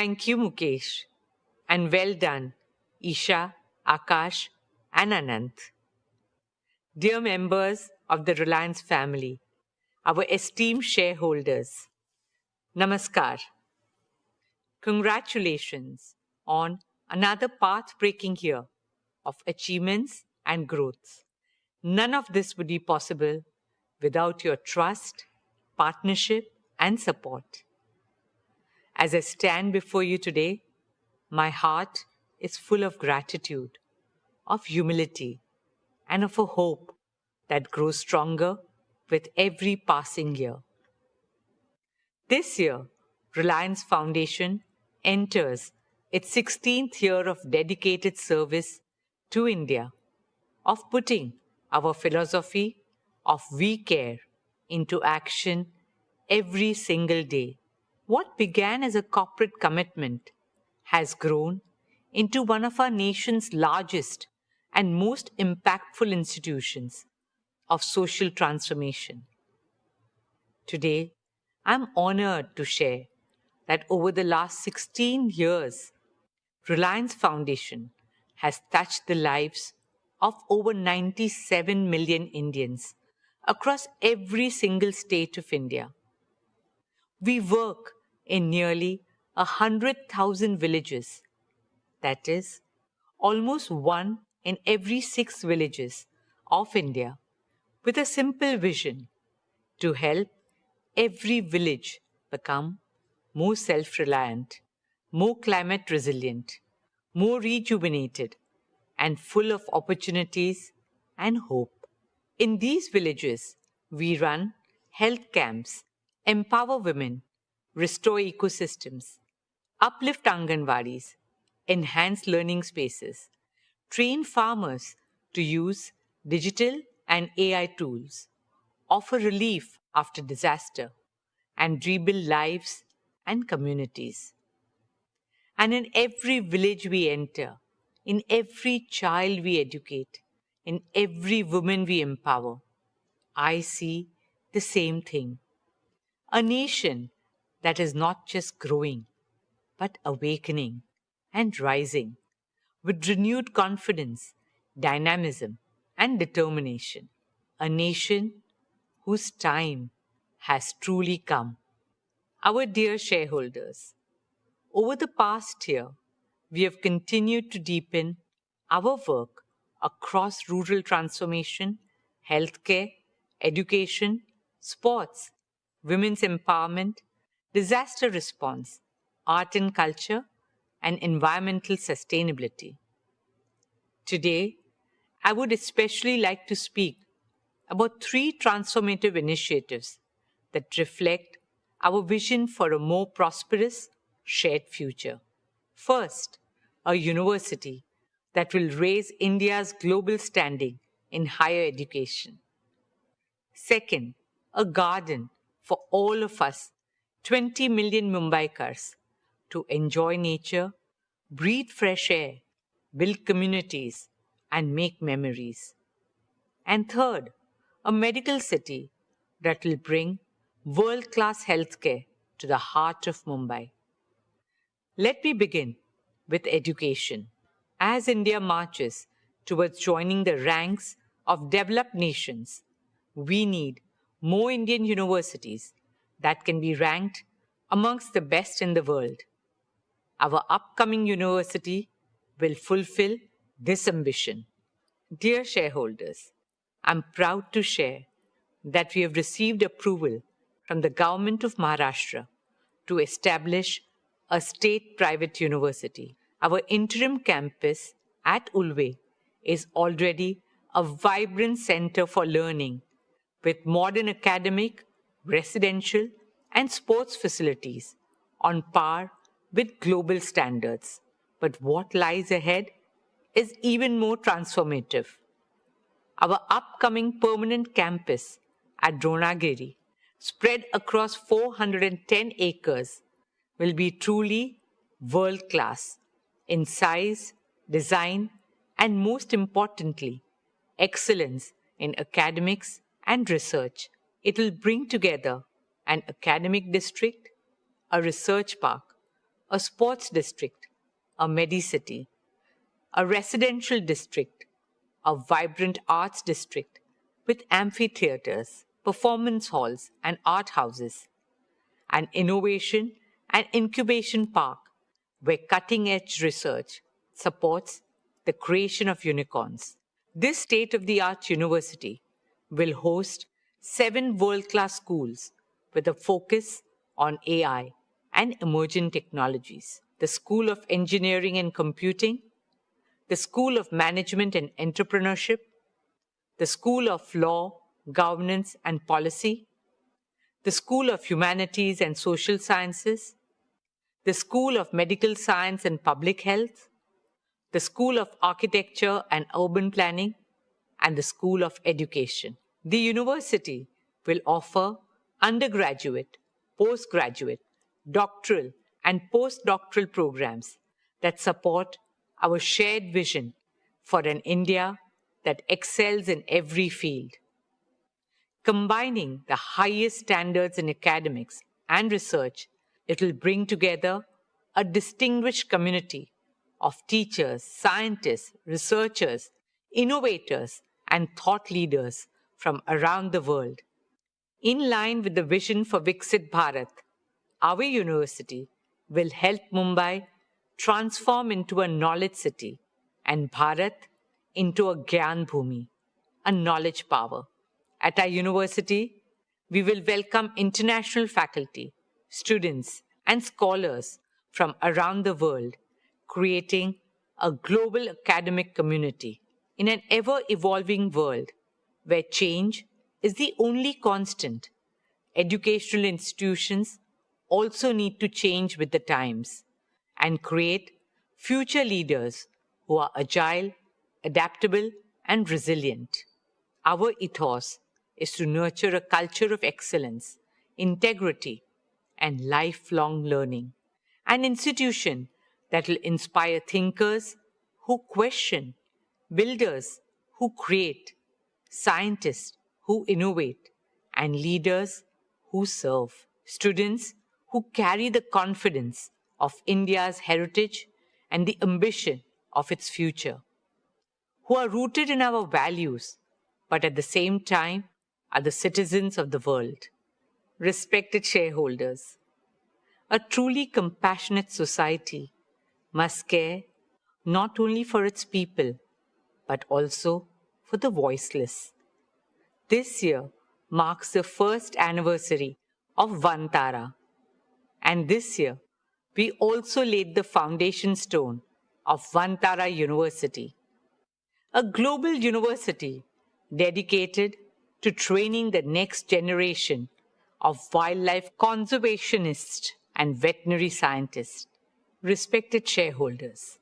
Thank you, Mukesh. And well done, Isha, Akash, and Anant. Dear members of the Reliance family, our esteemed shareholders, Namaskar. Congratulations on another path-breaking year of achievements and growth. None of this would be possible without your trust, partnership, and support. As I stand before you today, my heart is full of gratitude, of humility, and of a hope that grows stronger with every passing year. This year, Reliance Foundation enters its 16th year of dedicated service to India, of putting our philosophy of we care into action every single day. What began as a corporate commitment has grown into one of our nation's largest and most impactful institutions of social transformation. Today, I'm honored to share that over the last 16 years, Reliance Foundation has touched the lives of over 97 million Indians across every single state of India. We work in nearly 100,000 villages, that is, almost 1 in every 6 villages of India, with a simple vision to help every village become more self-reliant, more climate resilient, more rejuvenated, and full of opportunities and hope. In these villages, we run health camps, empower women, restore ecosystems, uplift Anganwadis, enhance learning spaces, train farmers to use digital and AI tools, offer relief after disaster, and rebuild lives and communities. And in every village we enter, in every child we educate, in every woman we empower, I see the same thing. A nation that is not just growing, but awakening and rising with renewed confidence, dynamism, and determination. A nation whose time has truly come. Our dear shareholders, over the past year, we have continued to deepen our work across rural transformation, healthcare, education, sports, women's empowerment, disaster response, art and culture, and environmental sustainability. Today, I would especially like to speak about 3 transformative initiatives that reflect our vision for a more prosperous, shared future. First, a university that will raise India's global standing in higher education. Second, a garden for all of us, 20 million Mumbaikars, to enjoy nature, breathe fresh air, build communities, and make memories. And third, a medical city that will bring world-class healthcare to the heart of Mumbai. Let me begin with education. As India marches towards joining the ranks of developed nations, we need more Indian universities that can be ranked amongst the best in the world. Our upcoming university will fulfill this ambition. Dear shareholders, I'm proud to share that we have received approval from the Government of Maharashtra to establish a state-private university. Our interim campus at Ulve is already a vibrant center for learning with modern academic, residential, and sports facilities on par with global standards. But what lies ahead is even more transformative. Our upcoming permanent campus at Dronagiri, spread across 410 acres, will be truly world-class in size, design, and most importantly, excellence in academics and research. It will bring together an academic district, a research park, a sports district, a medicity, a residential district, a vibrant arts district with amphitheaters, performance halls, and art houses, an innovation and incubation park where cutting edge research supports the creation of unicorns. This state of the art university will host 7 world class schools with a focus on AI and emerging technologies: the School of Engineering and Computing, the School of Management and Entrepreneurship, the School of Law, Governance and Policy, the School of Humanities and Social Sciences, the School of Medical Science and Public Health, the School of Architecture and Urban Planning, and the School of Education. The university will offer undergraduate, postgraduate, doctoral, and postdoctoral programs that support our shared vision for an India that excels in every field. Combining the highest standards in academics and research, it will bring together a distinguished community of teachers, scientists, researchers, innovators, and thought leaders from around the world. In line with the vision for Viksit Bharat, our university will help Mumbai transform into a knowledge city and Bharat into a Gyan Bhumi, a knowledge power. At our university, we will welcome international faculty, students, and scholars from around the world, creating a global academic community in an ever-evolving world where change is the only constant. Educational institutions also need to change with the times and create future leaders who are agile, adaptable, and resilient. Our ethos is to nurture a culture of excellence, integrity, and lifelong learning, an institution that will inspire thinkers who question, builders who create, scientists who innovate, and leaders who serve, students who carry the confidence of India's heritage and the ambition of its future, who are rooted in our values, but at the same time are the citizens of the world. Respected shareholders, a truly compassionate society must care not only for its people, but also for the voiceless. This year marks the first anniversary of Vantara, and this year we also laid the foundation stone of Vantara University, a global university dedicated to training the next generation of wildlife conservationists and veterinary scientists. Respected shareholders,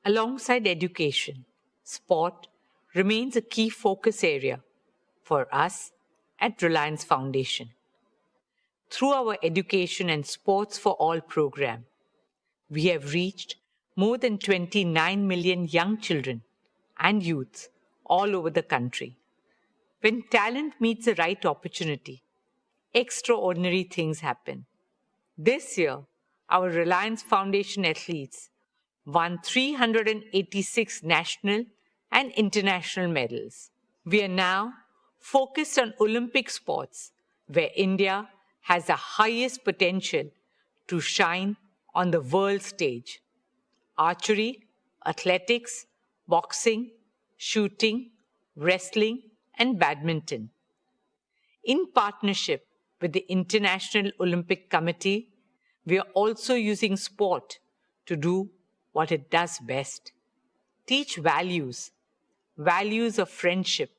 alongside education, sport remains a key focus area for us at Reliance Foundation. Through our Education and Sports for All program, we have reached more than 29 million young children and youths all over the country. When talent meets the right opportunity, extraordinary things happen. This year, our Reliance Foundation athletes won 386 national and international medals. We are now focused on Olympic sports, where India has the highest potential to shine on the world stage. Archery, athletics, boxing, shooting, wrestling, and badminton. In partnership with the International Olympic Committee, we are also using sport to do what it does best: teach values of friendship,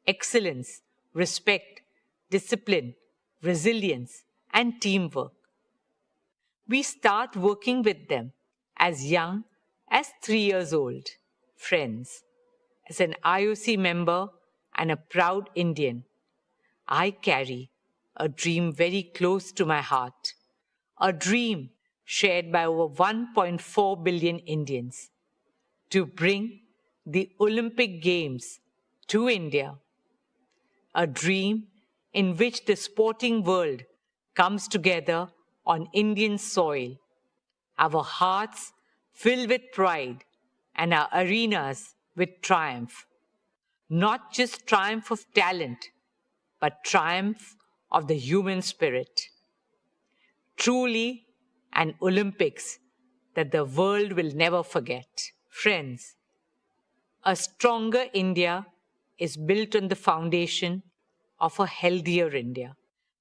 excellence, respect, discipline, resilience, and teamwork. We start working with them as young as 3 years old. Friends, as an IOC member and a proud Indian, I carry a dream very close to my heart, a dream shared by over 1.4 billion Indians, to bring the Olympic Games to India, a dream in which the sporting world comes together on Indian soil, our hearts filled with pride, and our arenas with triumph. Not just triumph of talent, but triumph of the human spirit. Truly an Olympics that the world will never forget. Friends, a stronger India is built on the foundation of a healthier India.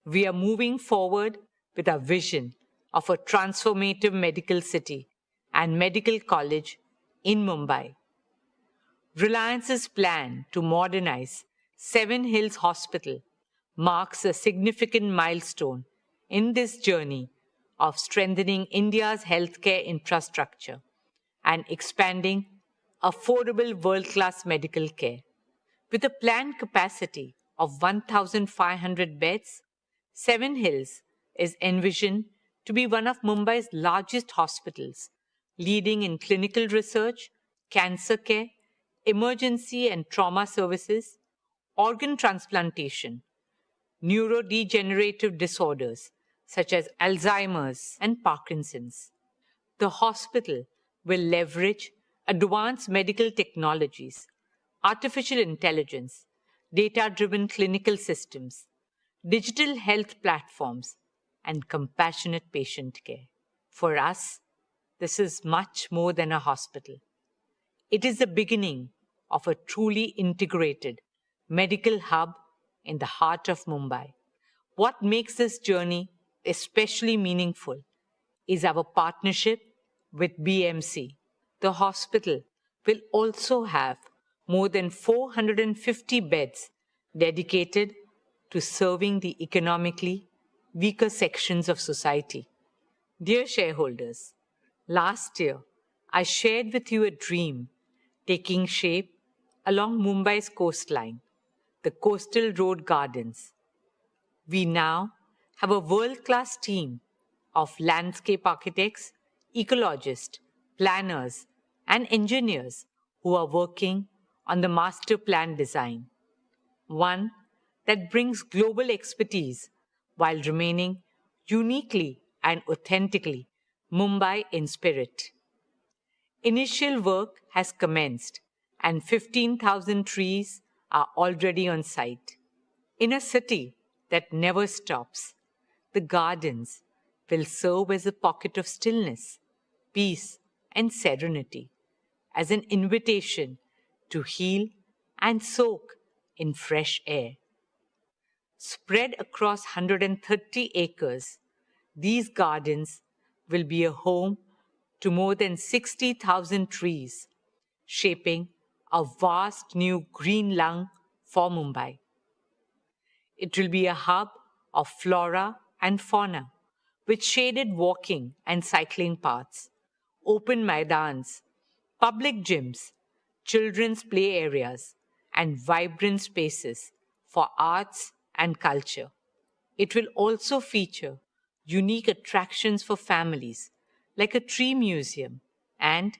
We are moving forward with our vision of a transformative medical city and medical college in Mumbai. Reliance's plan to modernize Seven Hills Hospital marks a significant milestone in this journey of strengthening India's healthcare infrastructure and expanding affordable world-class medical care. With a planned capacity of 1,500 beds, Seven Hills is envisioned to be one of Mumbai's largest hospitals, leading in clinical research, cancer care, emergency and trauma services, organ transplantation, neurodegenerative disorders such as Alzheimer's and Parkinson's. The hospital will leverage advanced medical technologies, artificial intelligence, data-driven clinical systems, digital health platforms, and compassionate patient care. For us, this is much more than a hospital. It is the beginning of a truly integrated medical hub in the heart of Mumbai. What makes this journey especially meaningful is our partnership with BMC. The hospital will also have more than 450 beds dedicated to serving the economically weaker sections of society. Dear shareholders, last year I shared with you a dream taking shape along Mumbai's coastline, the Coastal Road Gardens. We now have a world-class team of landscape architects, ecologists, planners, and engineers who are working on the master plan design, one that brings global expertise while remaining uniquely and authentically Mumbai in spirit. Initial work has commenced and 15,000 trees are already on site. In a city that never stops, the gardens will serve as a pocket of stillness, peace, and serenity, as an invitation to heal and soak in fresh air. Spread across 130 acres, these gardens will be a home to more than 60,000 trees, shaping a vast new green lung for Mumbai. It will be a hub of flora and fauna, with shaded walking and cycling paths, open maidans, public gyms, children's play areas, and vibrant spaces for arts and culture. It will also feature unique attractions for families, like a tree museum and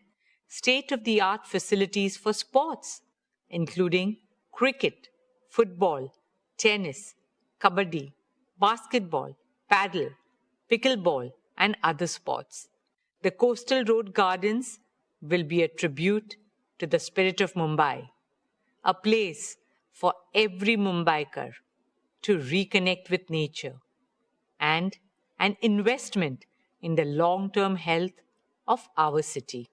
state-of-the-art facilities for sports, including cricket, football, tennis, kabaddi, basketball, paddle, pickleball, and other sports. The Coastal Road Gardens will be a tribute to the spirit of Mumbai, a place for every Mumbaikar to reconnect with nature, and an investment in the long-term health of our city.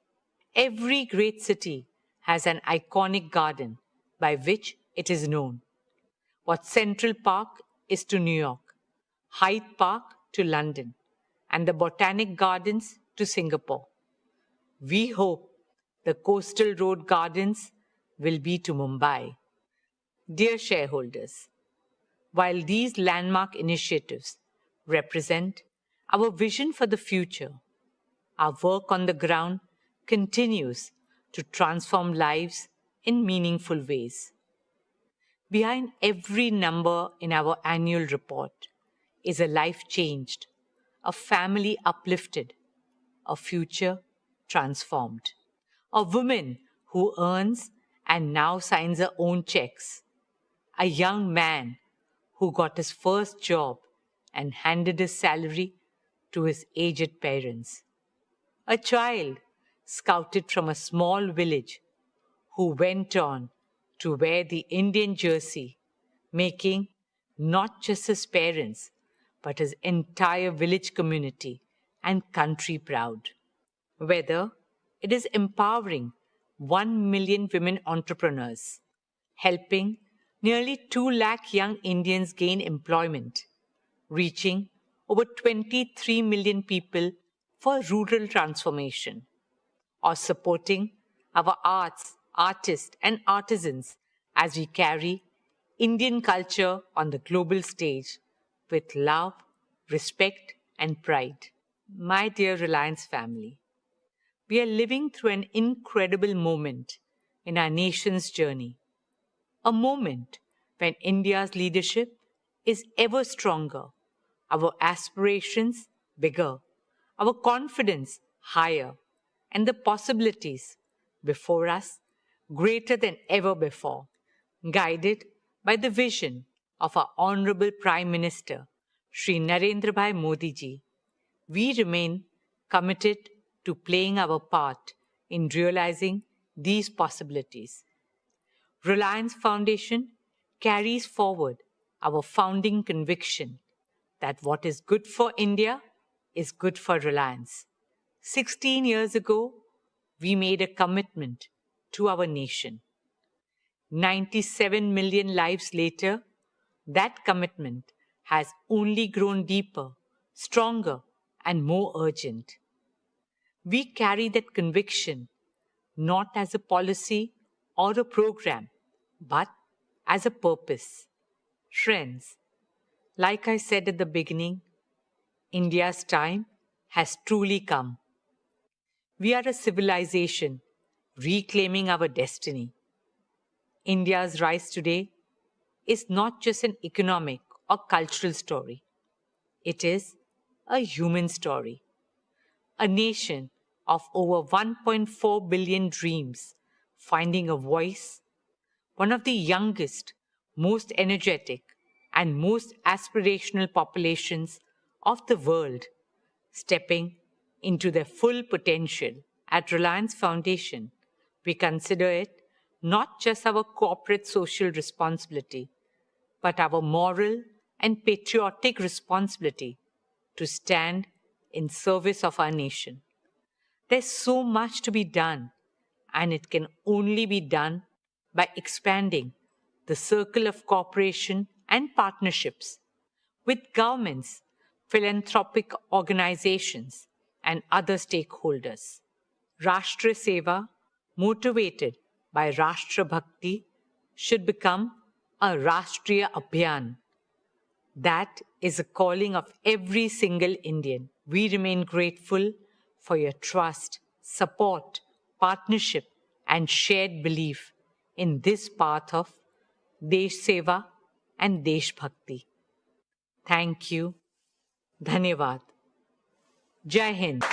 Every great city has an iconic garden by which it is known. What Central Park is to New York, Hyde Park to London, and the Botanic Gardens to Singapore. We hope the Coastal Road Gardens will be to Mumbai. Dear shareholders, while these landmark initiatives represent our vision for the future, our work on the ground continues to transform lives in meaningful ways. Behind every number in our annual report is a life changed, a family uplifted, a future transformed, a woman who earns and now signs her own checks, a young man who got his first job and handed his salary to his aged parents, a child scouted from a small village who went on to wear the Indian jersey, making not just his parents, but his entire village community and country proud. Whether it is empowering 1 million women entrepreneurs, helping nearly 2 lakh young Indians gain employment, reaching over 23 million people for rural transformation, or supporting our arts, artists, and artisans as we carry Indian culture on the global stage with love, respect, and pride. My dear Reliance family, we are living through an incredible moment in our nation's journey, a moment when India's leadership is ever stronger, our aspirations bigger, our confidence higher, and the possibilities before us greater than ever before, guided by the vision of our Honorable Prime Minister, Shri Narendra Bhai Modi ji. We remain committed to playing our part in realizing these possibilities. Reliance Foundation carries forward our founding conviction that what is good for India is good for Reliance. 16 years ago, we made a commitment to our nation. 97 million lives later, that commitment has only grown deeper, stronger, and more urgent. We carry that conviction not as a policy or a program, but as a purpose. Friends, like I said at the beginning, India's time has truly come. We are a civilization reclaiming our destiny. India's rise today is not just an economic or cultural story. It is a human story. A nation of over 1.4 billion dreams finding a voice, one of the youngest, most energetic, and most aspirational populations of the world, stepping into their full potential. At Reliance Foundation, we consider it not just our corporate social responsibility, but our moral and patriotic responsibility to stand in service of our nation. There's so much to be done, and it can only be done by expanding the circle of cooperation and partnerships with governments, philanthropic organizations, and other stakeholders. Rashtra Seva, motivated by Rashtra Bhakti, should become a Rashtriya Abhiyan. That is a calling of every single Indian. We remain grateful for your trust, support, partnership, and shared belief in this path of Desh Seva and Desh Bhakti. Thank you. Dhanyavad. Jai Hind.